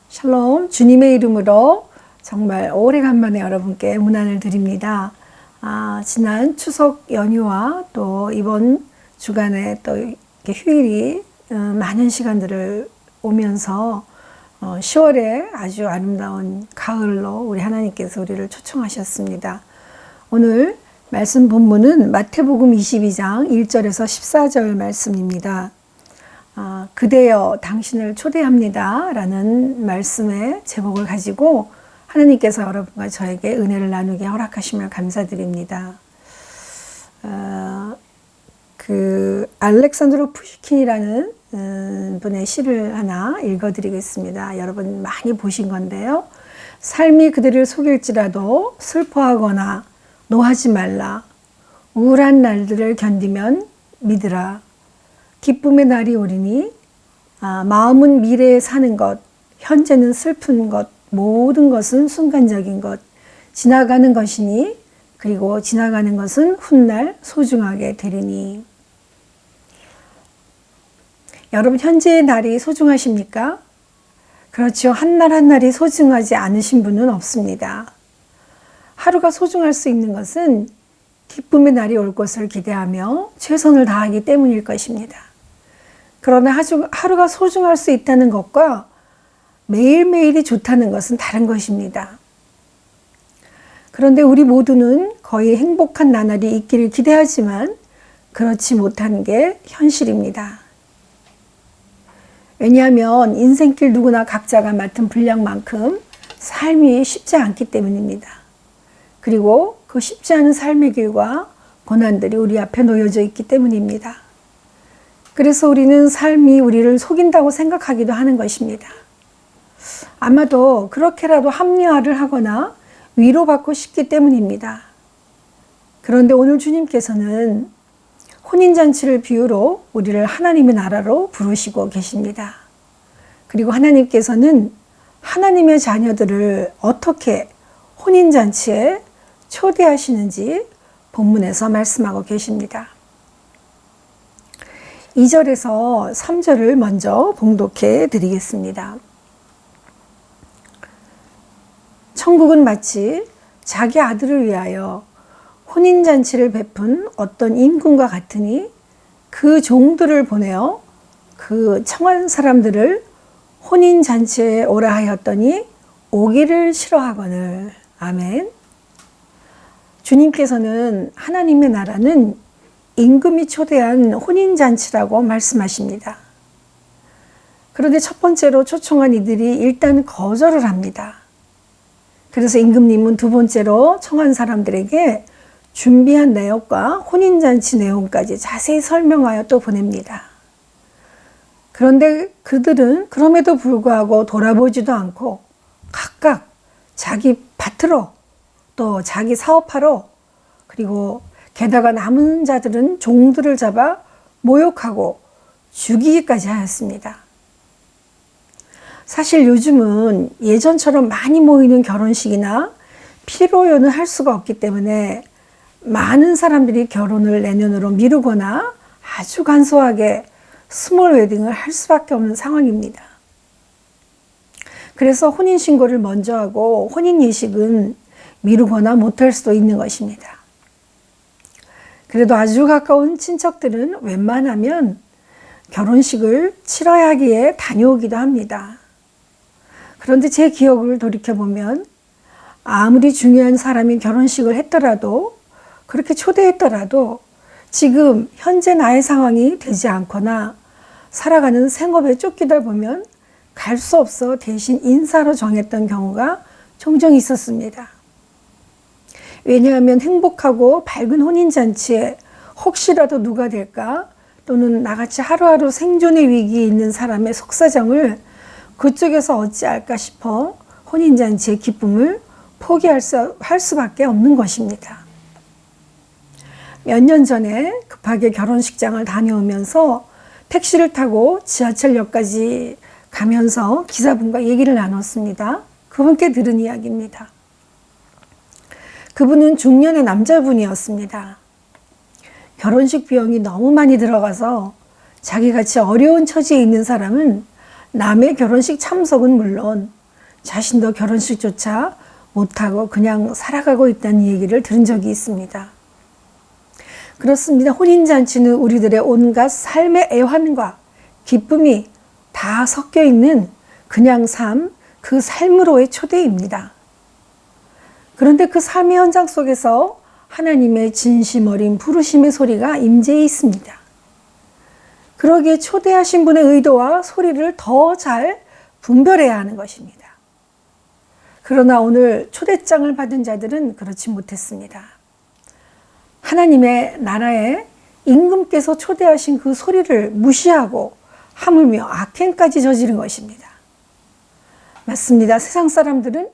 샬롬, 주님의 이름으로 정말 오래간만에 여러분께 문안을 드립니다. 지난 추석 연휴와 또 이번 주간에 또 이렇게 휴일이 많은 시간들을 오면서 10월에 아주 아름다운 가을로 우리 하나님께서 우리를 초청하셨습니다. 오늘 말씀 본문은 마태복음 22장 1절에서 14절 말씀입니다. 그대여 당신을 초대합니다 라는 말씀의 제목을 가지고 하나님께서 여러분과 저에게 은혜를 나누게 허락하심을 감사드립니다. 알렉산드로 푸시킨이라는 분의 시를 하나 읽어드리겠습니다. 여러분 많이 보신 건데요. 삶이 그들을 속일지라도 슬퍼하거나 노하지 말라. 우울한 날들을 견디면 믿으라. 기쁨의 날이 오리니 마음은 미래에 사는 것, 현재는 슬픈 것, 모든 것은 순간적인 것, 지나가는 것이니 그리고 지나가는 것은 훗날 소중하게 되리니. 여러분 현재의 날이 소중하십니까? 그렇죠. 한날 한날이 소중하지 않으신 분은 없습니다. 하루가 소중할 수 있는 것은 기쁨의 날이 올 것을 기대하며 최선을 다하기 때문일 것입니다. 그러나 하루가 소중할 수 있다는 것과 매일매일이 좋다는 것은 다른 것입니다. 그런데 우리 모두는 거의 행복한 나날이 있기를 기대하지만 그렇지 못한 게 현실입니다. 왜냐하면 인생길 누구나 각자가 맡은 분량만큼 삶이 쉽지 않기 때문입니다. 그리고 그 쉽지 않은 삶의 길과 고난들이 우리 앞에 놓여져 있기 때문입니다. 그래서 우리는 삶이 우리를 속인다고 생각하기도 하는 것입니다. 아마도 그렇게라도 합리화를 하거나 위로받고 싶기 때문입니다. 그런데 오늘 주님께서는 혼인잔치를 비유로 우리를 하나님의 나라로 부르시고 계십니다. 그리고 하나님께서는 하나님의 자녀들을 어떻게 혼인잔치에 초대하시는지 본문에서 말씀하고 계십니다. 2절에서 3절을 먼저 봉독해 드리겠습니다. 천국은 마치 자기 아들을 위하여 혼인잔치를 베푼 어떤 임금과 같으니 그 종들을 보내어 그 청한 사람들을 혼인잔치에 오라 하였더니 오기를 싫어하거늘. 아멘. 주님께서는 하나님의 나라는 임금이 초대한 혼인잔치라고 말씀하십니다. 그런데 첫 번째로 초청한 이들이 일단 거절을 합니다. 그래서 임금님은 두 번째로 청한 사람들에게 준비한 내역과 혼인잔치 내용까지 자세히 설명하여 또 보냅니다. 그런데 그들은 그럼에도 불구하고 돌아보지도 않고 각각 자기 밭으로 또 자기 사업하러 그리고 게다가 남은 자들은 종들을 잡아 모욕하고 죽이기까지 하였습니다. 사실 요즘은 예전처럼 많이 모이는 결혼식이나 피로연을 할 수가 없기 때문에 많은 사람들이 결혼을 내년으로 미루거나 아주 간소하게 스몰 웨딩을 할 수밖에 없는 상황입니다. 그래서 혼인신고를 먼저 하고 혼인 예식은 미루거나 못할 수도 있는 것입니다. 그래도 아주 가까운 친척들은 웬만하면 결혼식을 치러야 하기에 다녀오기도 합니다. 그런데 제 기억을 돌이켜보면 아무리 중요한 사람이 결혼식을 했더라도 그렇게 초대했더라도 지금 현재 나의 상황이 되지 않거나 살아가는 생업에 쫓기다 보면 갈 수 없어 대신 인사로 정했던 경우가 종종 있었습니다. 왜냐하면 행복하고 밝은 혼인잔치에 혹시라도 누가 될까 또는 나같이 하루하루 생존의 위기에 있는 사람의 속사정을 그쪽에서 어찌할까 싶어 혼인잔치의 기쁨을 포기할 수밖에 없는 것입니다. 몇 년 전에 급하게 결혼식장을 다녀오면서 택시를 타고 지하철역까지 가면서 기사분과 얘기를 나눴습니다. 그분께 들은 이야기입니다. 그분은 중년의 남자분이었습니다. 결혼식 비용이 너무 많이 들어가서 자기같이 어려운 처지에 있는 사람은 남의 결혼식 참석은 물론 자신도 결혼식조차 못하고 그냥 살아가고 있다는 얘기를 들은 적이 있습니다. 그렇습니다. 혼인잔치는 우리들의 온갖 삶의 애환과 기쁨이 다 섞여 있는 그냥 삶, 그 삶으로의 초대입니다. 그런데 그 삶의 현장 속에서 하나님의 진심 어린 부르심의 소리가 임재해 있습니다. 그러기에 초대하신 분의 의도와 소리를 더 잘 분별해야 하는 것입니다. 그러나 오늘 초대장을 받은 자들은 그렇지 못했습니다. 하나님의 나라에 임금께서 초대하신 그 소리를 무시하고 하물며 악행까지 저지른 것입니다. 맞습니다. 세상 사람들은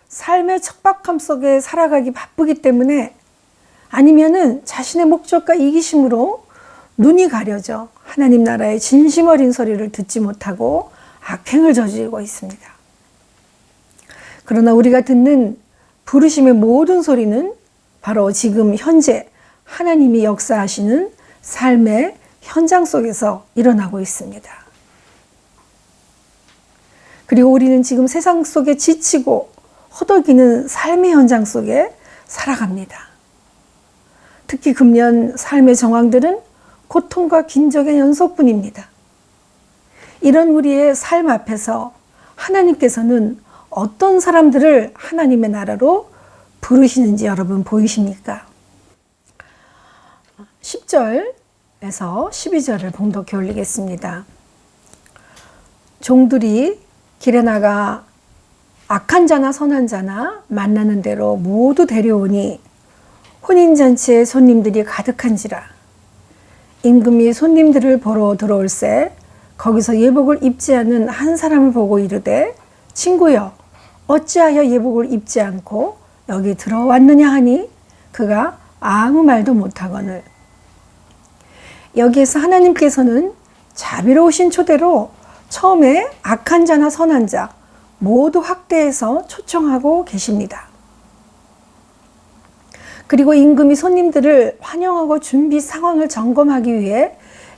삶의 척박함 속에 살아가기 바쁘기 때문에 아니면은 자신의 목적과 이기심으로 눈이 가려져 하나님 나라의 진심 어린 소리를 듣지 못하고 악행을 저지르고 있습니다. 그러나 우리가 듣는 부르심의 모든 소리는 바로 지금 현재 하나님이 역사하시는 삶의 현장 속에서 일어나고 있습니다. 그리고 우리는 지금 세상 속에 지치고 허덕이는 삶의 현장 속에 살아갑니다. 특히 금년 삶의 정황들은 고통과 긴적의 연속뿐입니다. 이런 우리의 삶 앞에서 하나님께서는 어떤 사람들을 하나님의 나라로 부르시는지 여러분 보이십니까? 10절에서 12절을 봉독해 올리겠습니다. 종들이 길에 나가 악한 자나 선한 자나 만나는 대로 모두 데려오니 혼인잔치에 손님들이 가득한지라. 임금이 손님들을 보러 들어올새 거기서 예복을 입지 않은 한 사람을 보고 이르되 친구여 어찌하여 예복을 입지 않고 여기 들어왔느냐 하니 그가 아무 말도 못하거늘. 여기에서 하나님께서는 자비로우신 초대로 처음에 악한 자나 선한 자 모두 확대해서 초청하고 계십니다. 그리고 임금이 손님들을 환영하고 준비 상황을 점검하기 위해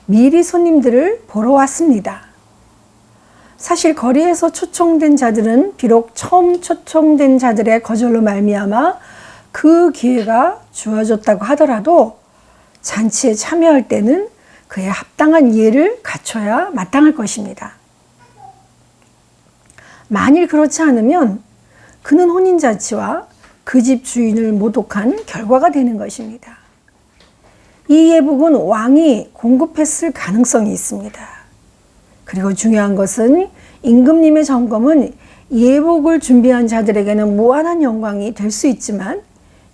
미리 손님들을 보러 왔습니다. 사실 거리에서 초청된 자들은 비록 처음 초청된 자들의 거절로 말미암아 그 기회가 주어졌다고 하더라도 잔치에 참여할 때는 그에 합당한 예를 갖춰야 마땅할 것입니다. 만일 그렇지 않으면 그는 혼인잔치와 그 집 주인을 모독한 결과가 되는 것입니다. 이 예복은 왕이 공급했을 가능성이 있습니다. 그리고 중요한 것은 임금님의 점검은 예복을 준비한 자들에게는 무한한 영광이 될 수 있지만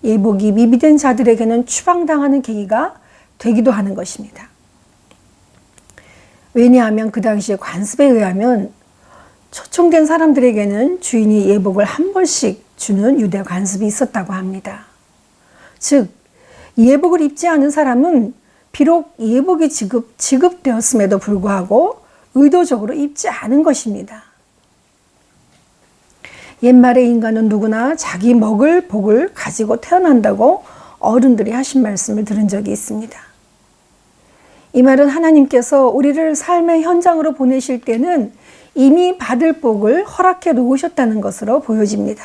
예복이 미비된 자들에게는 추방당하는 계기가 되기도 하는 것입니다. 왜냐하면 그 당시에 관습에 의하면 초청된 사람들에게는 주인이 예복을 한 벌씩 주는 유대 관습이 있었다고 합니다. 즉 예복을 입지 않은 사람은 비록 예복이 지급되었음에도 불구하고 의도적으로 입지 않은 것입니다. 옛말에 인간은 누구나 자기 먹을 복을 가지고 태어난다고 어른들이 하신 말씀을 들은 적이 있습니다. 이 말은 하나님께서 우리를 삶의 현장으로 보내실 때는 이미 받을 복을 허락해 놓으셨다는 것으로 보여집니다.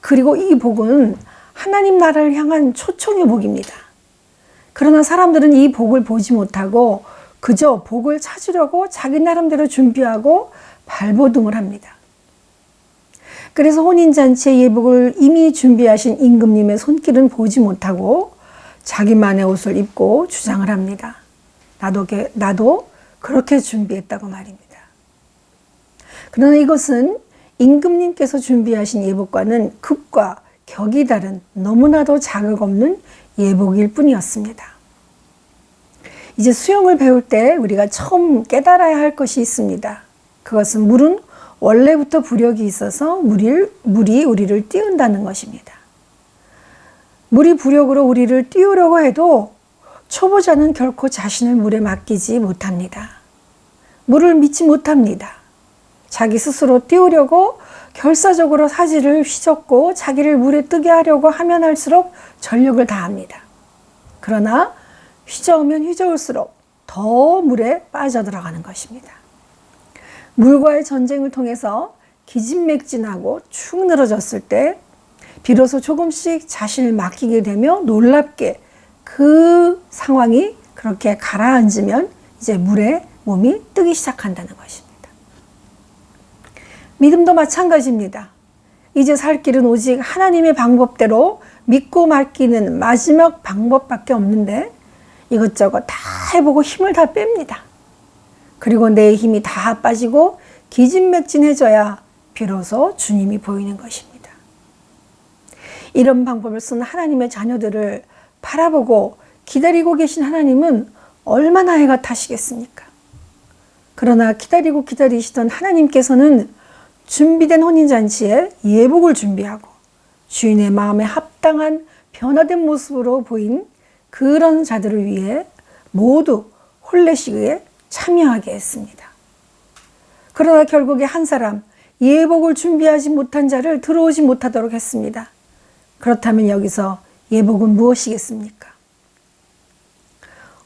그리고 이 복은 하나님 나라를 향한 초청의 복입니다. 그러나 사람들은 이 복을 보지 못하고 그저 복을 찾으려고 자기 나름대로 준비하고 발버둥을 합니다. 그래서 혼인잔치의 예복을 이미 준비하신 임금님의 손길은 보지 못하고 자기만의 옷을 입고 주장을 합니다. 나도 그렇게 준비했다고 말입니다. 그러나 이것은 임금님께서 준비하신 예복과는 극과 격이 다른 너무나도 자격 없는 예복일 뿐이었습니다. 이제 수영을 배울 때 우리가 처음 깨달아야 할 것이 있습니다. 그것은 물은 원래부터 부력이 있어서 물이 우리를 띄운다는 것입니다. 물이 부력으로 우리를 띄우려고 해도 초보자는 결코 자신을 물에 맡기지 못합니다. 물을 믿지 못합니다. 자기 스스로 띄우려고 결사적으로 사지를 휘젓고 자기를 물에 뜨게 하려고 하면 할수록 전력을 다합니다. 그러나 휘저으면 휘저을수록 더 물에 빠져들어가는 것입니다. 물과의 전쟁을 통해서 기진맥진하고 축 늘어졌을 때 비로소 조금씩 자신을 맡기게 되며 놀랍게 그 상황이 그렇게 가라앉으면 이제 물에 몸이 뜨기 시작한다는 것입니다. 믿음도 마찬가지입니다. 이제 살 길은 오직 하나님의 방법대로 믿고 맡기는 마지막 방법밖에 없는데 이것저것 다 해보고 힘을 다 뺍니다. 그리고 내 힘이 다 빠지고 기진맥진해져야 비로소 주님이 보이는 것입니다. 이런 방법을 쓴 하나님의 자녀들을 바라보고 기다리고 계신 하나님은 얼마나 해가 타시겠습니까? 그러나 기다리고 기다리시던 하나님께서는 준비된 혼인잔치에 예복을 준비하고 주인의 마음에 합당한 변화된 모습으로 보인 그런 자들을 위해 모두 혼례식에 참여하게 했습니다. 그러나 결국에 한 사람, 예복을 준비하지 못한 자를 들어오지 못하도록 했습니다. 그렇다면 여기서 예복은 무엇이겠습니까?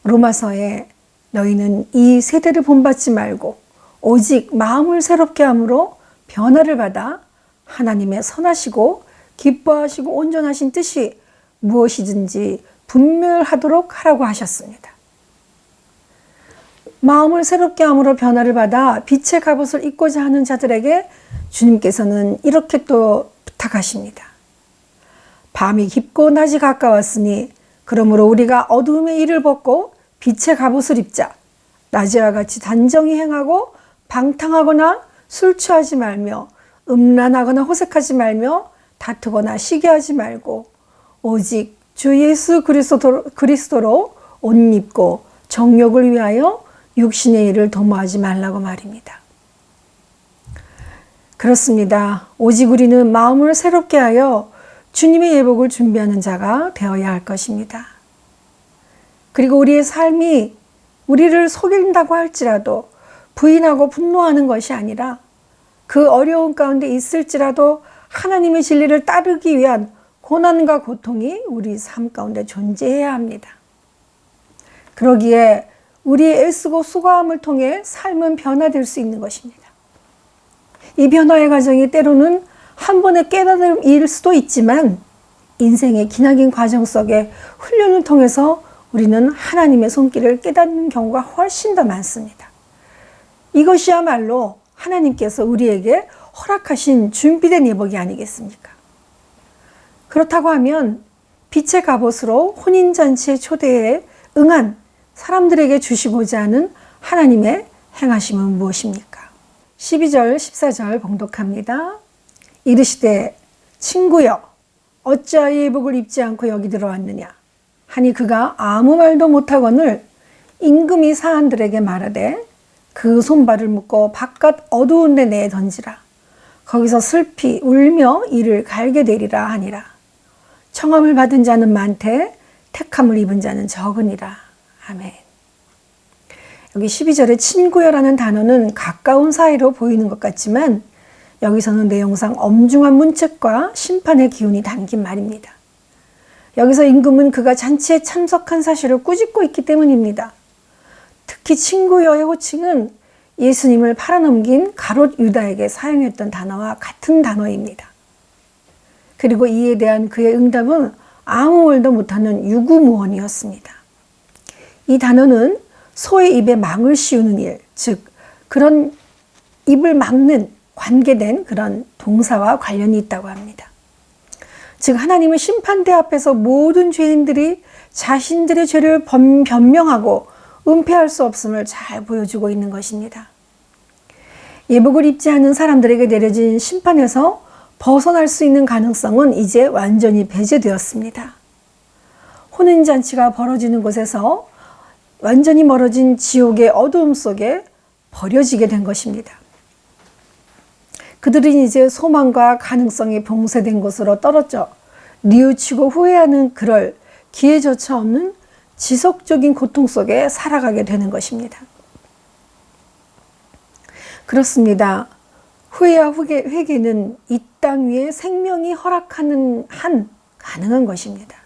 로마서에 너희는 이 세대를 본받지 말고 오직 마음을 새롭게 함으로 변화를 받아 하나님의 선하시고 기뻐하시고 온전하신 뜻이 무엇이든지 분별하도록 하라고 하셨습니다. 마음을 새롭게 함으로 변화를 받아 빛의 갑옷을 입고자 하는 자들에게 주님께서는 이렇게 또 부탁하십니다. 밤이 깊고 낮이 가까웠으니 그러므로 우리가 어두움의 일을 벗고 빛의 갑옷을 입자. 낮에와 같이 단정히 행하고 방탕하거나 술 취하지 말며 음란하거나 호색하지 말며 다투거나 시기하지 말고 오직 주 예수 그리스도로 옷 입고 정욕을 위하여 육신의 일을 도모하지 말라고 말입니다. 그렇습니다. 오직 우리는 마음을 새롭게 하여 주님의 예복을 준비하는 자가 되어야 할 것입니다. 그리고 우리의 삶이 우리를 속인다고 할지라도 부인하고 분노하는 것이 아니라 그 어려운 가운데 있을지라도 하나님의 진리를 따르기 위한 고난과 고통이 우리 삶 가운데 존재해야 합니다. 그러기에 우리의 애쓰고 수고함을 통해 삶은 변화될 수 있는 것입니다. 이 변화의 과정이 때로는 한 번의 깨달음일 수도 있지만 인생의 기나긴 과정 속에 훈련을 통해서 우리는 하나님의 손길을 깨닫는 경우가 훨씬 더 많습니다. 이것이야말로 하나님께서 우리에게 허락하신 준비된 예복이 아니겠습니까? 그렇다고 하면 빛의 갑옷으로 혼인잔치의 초대에 응한 사람들에게 주시고자 하는 하나님의 행하심은 무엇입니까? 12절 14절 봉독합니다. 이르시되 친구여 어찌하여 예복을 입지 않고 여기 들어왔느냐 하니 그가 아무 말도 못하거늘 임금이 사한들에게 말하되 그 손발을 묶어 바깥 어두운 데 내에 던지라. 거기서 슬피 울며 이를 갈게 되리라 하니라. 청함을 받은 자는 많되 택함을 입은 자는 적으니라. 아멘. 여기 12절에 친구여라는 단어는 가까운 사이로 보이는 것 같지만 여기서는 내용상 엄중한 문책과 심판의 기운이 담긴 말입니다. 여기서 임금은 그가 잔치에 참석한 사실을 꾸짖고 있기 때문입니다. 특히 친구여의 호칭은 예수님을 팔아넘긴 가롯 유다에게 사용했던 단어와 같은 단어입니다. 그리고 이에 대한 그의 응답은 아무 말도 못하는 유구무원이었습니다. 이 단어는 소의 입에 망을 씌우는 일, 즉 그런 입을 막는 관계된 그런 동사와 관련이 있다고 합니다. 즉 하나님의 심판대 앞에서 모든 죄인들이 자신들의 죄를 변명하고 은폐할 수 없음을 잘 보여주고 있는 것입니다. 예복을 입지 않은 사람들에게 내려진 심판에서 벗어날 수 있는 가능성은 이제 완전히 배제되었습니다. 혼인잔치가 벌어지는 곳에서 완전히 멀어진 지옥의 어두움 속에 버려지게 된 것입니다. 그들은 이제 소망과 가능성이 봉쇄된 곳으로 떨어져 뉘우치고 후회하는 그럴 기회조차 없는 지속적인 고통 속에 살아가게 되는 것입니다. 그렇습니다. 후회와 회개는 이 땅 위에 생명이 허락하는 한 가능한 것입니다.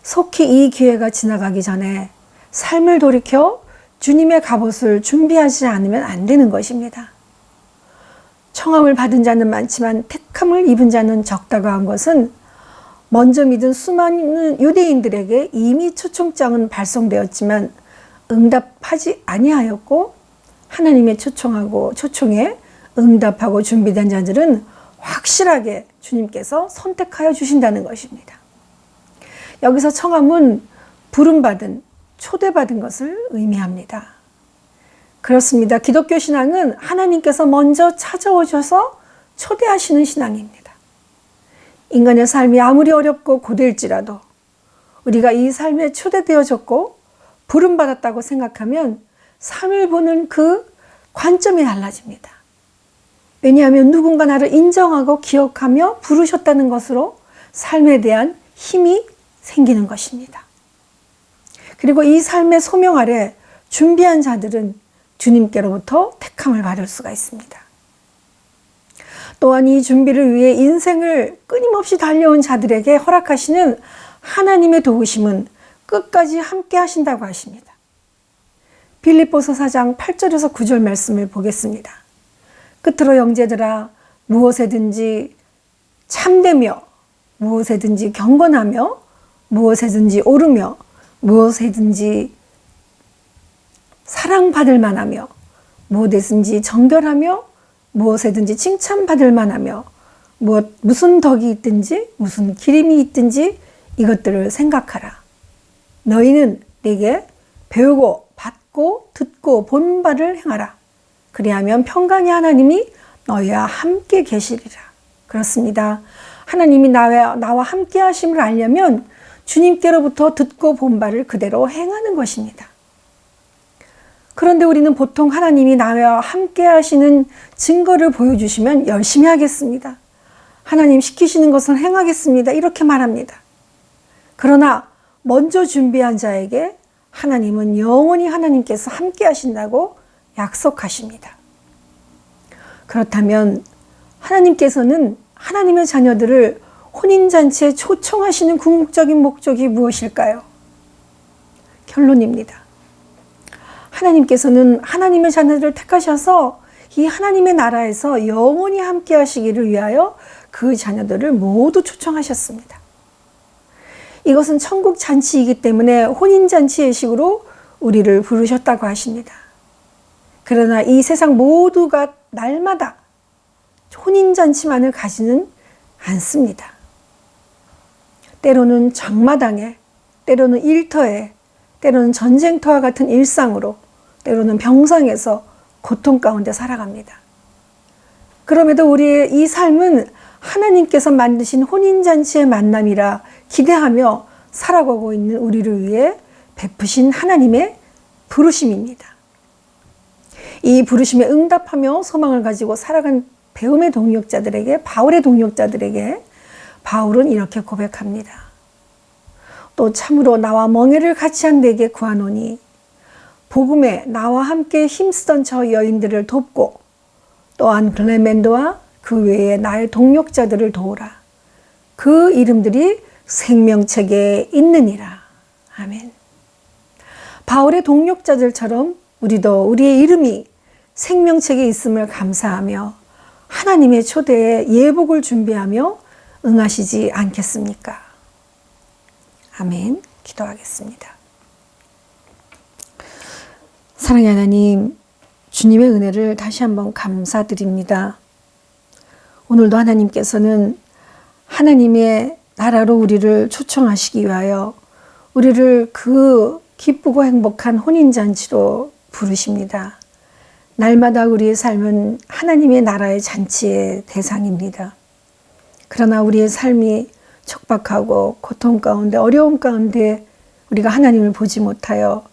속히 이 기회가 지나가기 전에 삶을 돌이켜 주님의 갑옷을 준비하지 않으면 안 되는 것입니다. 청함을 받은 자는 많지만 택함을 입은 자는 적다고 한 것은 먼저 믿은 수많은 유대인들에게 이미 초청장은 발송되었지만 응답하지 아니하였고, 하나님의 초청에 응답하고 준비된 자들은 확실하게 주님께서 선택하여 주신다는 것입니다. 여기서 청함은 부름받은, 초대받은 것을 의미합니다. 그렇습니다. 기독교 신앙은 하나님께서 먼저 찾아오셔서 초대하시는 신앙입니다. 인간의 삶이 아무리 어렵고 고될지라도 우리가 이 삶에 초대되어졌고 부름받았다고 생각하면 삶을 보는 그 관점이 달라집니다. 왜냐하면 누군가 나를 인정하고 기억하며 부르셨다는 것으로 삶에 대한 힘이 생기는 것입니다. 그리고 이 삶의 소명 아래 준비한 자들은 주님께로부터 택함을 받을 수가 있습니다. 또한 이 준비를 위해 인생을 끊임없이 달려온 자들에게 허락하시는 하나님의 도우심은 끝까지 함께 하신다고 하십니다. 빌립보서 4장 8절에서 9절 말씀을 보겠습니다. 끝으로 형제들아, 무엇에든지 참되며 무엇에든지 경건하며 무엇에든지 오르며 무엇에든지 사랑받을 만하며 무엇에든지 정결하며 무엇에든지 칭찬받을 만하며 무슨 덕이 있든지 무슨 기림이 있든지 이것들을 생각하라. 너희는 내게 배우고 받고 듣고 본 바를 행하라. 그리하면 평강의 하나님이 너희와 함께 계시리라. 그렇습니다. 하나님이 나와 함께 하심을 알려면 주님께로부터 듣고 본 바를 그대로 행하는 것입니다. 그런데 우리는 보통 하나님이 나와 함께 하시는 증거를 보여주시면 열심히 하겠습니다. 하나님 시키시는 것은 행하겠습니다. 이렇게 말합니다. 그러나 먼저 준비한 자에게 하나님은 영원히 하나님께서 함께 하신다고 약속하십니다. 그렇다면 하나님께서는 하나님의 자녀들을 혼인잔치에 초청하시는 궁극적인 목적이 무엇일까요? 결론입니다. 하나님께서는 하나님의 자녀들을 택하셔서 이 하나님의 나라에서 영원히 함께 하시기를 위하여 그 자녀들을 모두 초청하셨습니다. 이것은 천국 잔치이기 때문에 혼인잔치 예식으로 우리를 부르셨다고 하십니다. 그러나 이 세상 모두가 날마다 혼인잔치만을 가지는 않습니다. 때로는 장마당에, 때로는 일터에, 때로는 전쟁터와 같은 일상으로, 때로는 병상에서 고통 가운데 살아갑니다. 그럼에도 우리의 이 삶은 하나님께서 만드신 혼인잔치의 만남이라 기대하며 살아가고 있는 우리를 위해 베푸신 하나님의 부르심입니다. 이 부르심에 응답하며 소망을 가지고 살아간 배움의 동력자들에게, 바울의 동력자들에게 바울은 이렇게 고백합니다. 또 참으로 나와 멍에를 같이 한 내게 구하노니 복음에 나와 함께 힘쓰던 저 여인들을 돕고 또한 클레멘도와 그 외에 나의 동력자들을 도우라. 그 이름들이 생명책에 있느니라. 아멘. 바울의 동력자들처럼 우리도 우리의 이름이 생명책에 있음을 감사하며 하나님의 초대에 예복을 준비하며 응하시지 않겠습니까? 아멘. 기도하겠습니다. 사랑의 하나님, 주님의 은혜를 다시 한번 감사드립니다. 오늘도 하나님께서는 하나님의 나라로 우리를 초청하시기 위하여 우리를 그 기쁘고 행복한 혼인잔치로 부르십니다. 날마다 우리의 삶은 하나님의 나라의 잔치의 대상입니다. 그러나 우리의 삶이 척박하고 고통 가운데, 어려움 가운데 우리가 하나님을 보지 못하여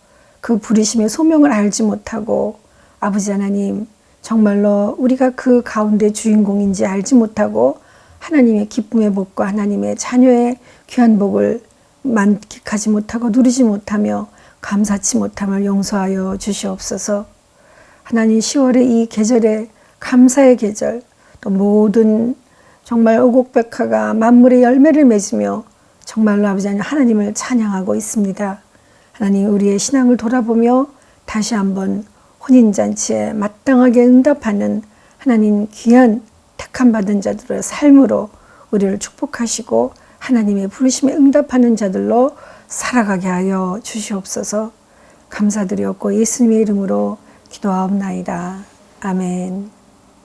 그 부르심의 소명을 알지 못하고, 아버지 하나님, 정말로 우리가 그 가운데 주인공인지 알지 못하고 하나님의 기쁨의 복과 하나님의 자녀의 귀한 복을 만끽하지 못하고 누리지 못하며 감사치 못함을 용서하여 주시옵소서. 하나님, 10월의 이 계절에 감사의 계절, 또 모든 정말 오곡백화가 만물의 열매를 맺으며 정말로 아버지 하나님을 찬양하고 있습니다. 하나님, 우리의 신앙을 돌아보며 다시 한번 혼인잔치에 마땅하게 응답하는 하나님 귀한 택함 받은 자들의 삶으로 우리를 축복하시고 하나님의 부르심에 응답하는 자들로 살아가게 하여 주시옵소서. 감사드렸고 예수님의 이름으로 기도하옵나이다. 아멘.